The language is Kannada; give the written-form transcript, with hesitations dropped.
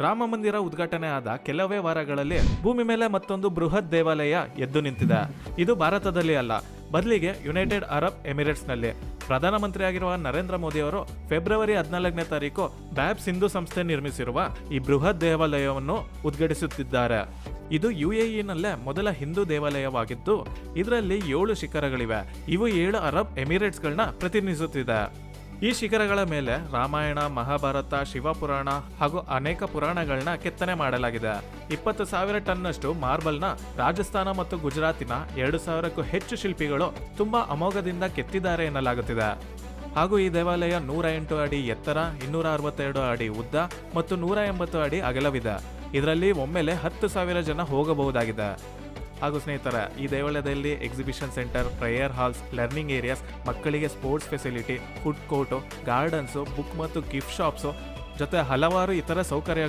ರಾಮ ಮಂದಿರ ಉದ್ಘಾಟನೆ ಆದ ಕೆಲವೇ ವಾರಗಳಲ್ಲಿ ಭೂಮಿ ಮೇಲೆ ಮತ್ತೊಂದು ಬೃಹತ್ ದೇವಾಲಯ ಎದ್ದು ನಿಂತಿದೆ. ಇದು ಭಾರತದಲ್ಲಿ ಅಲ್ಲ, ಬದಲಿಗೆ ಯುನೈಟೆಡ್ ಅರಬ್ ಎಮಿರೇಟ್ಸ್ನಲ್ಲಿ. ಪ್ರಧಾನಮಂತ್ರಿಯಾಗಿರುವ ನರೇಂದ್ರ ಮೋದಿ ಅವರು ಫೆಬ್ರವರಿ 14ನೇ ತಾರೀಕು ಬ್ಯಾಬ್ಸ್ ಹಿಂದೂ ಸಂಸ್ಥೆ ನಿರ್ಮಿಸಿರುವ ಈ ಬೃಹತ್ ದೇವಾಲಯವನ್ನು ಉದ್ಘಾಟಿಸುತ್ತಿದ್ದಾರೆ. ಇದು ಯುಎಇನಲ್ಲೇ ಮೊದಲ ಹಿಂದೂ ದೇವಾಲಯವಾಗಿದ್ದು, ಇದರಲ್ಲಿ 7 ಶಿಖರಗಳಿವೆ. ಇವು 7 ಅರಬ್ ಎಮಿರೇಟ್ಸ್ಗಳನ್ನ ಪ್ರತಿನಿಧಿಸುತ್ತಿದೆ. ಈ ಶಿಖರಗಳ ಮೇಲೆ ರಾಮಾಯಣ, ಮಹಾಭಾರತ, ಶಿವಪುರಾಣ ಹಾಗೂ ಅನೇಕ ಪುರಾಣಗಳನ್ನ ಕೆತ್ತನೆ ಮಾಡಲಾಗಿದೆ. 20,000 ಟನ್ನಷ್ಟು ಮಾರ್ಬಲ್ನ ರಾಜಸ್ಥಾನ ಮತ್ತು ಗುಜರಾತಿನ 2,000ಕ್ಕೂ ಹೆಚ್ಚು ಶಿಲ್ಪಿಗಳು ತುಂಬಾ ಅಮೋಘದಿಂದ ಕೆತ್ತಿದ್ದಾರೆ ಎನ್ನಲಾಗುತ್ತಿದೆ. ಹಾಗೂ ಈ ದೇವಾಲಯ 108 ಅಡಿ ಎತ್ತರ, 262 ಅಡಿ ಉದ್ದ ಮತ್ತು 180 ಅಡಿ ಅಗಲವಿದೆ. ಇದರಲ್ಲಿ ಒಮ್ಮೆಲೆ 10,000 ಜನ ಹೋಗಬಹುದಾಗಿದೆ. ಹಾಗೂ ಸ್ನೇಹಿತರೆ, ಈ ದೇವಾಲಯದಲ್ಲಿ exhibition centre, prayer halls, learning areas, ಮಕ್ಕಳಿಗೆ sports facility, food court, gardens, book ಮತ್ತು ಗಿಫ್ಟ್ ಶಾಪ್ಸು ಜೊತೆ ಹಲವಾರು ಇತರ ಸೌಕರ್ಯಗಳು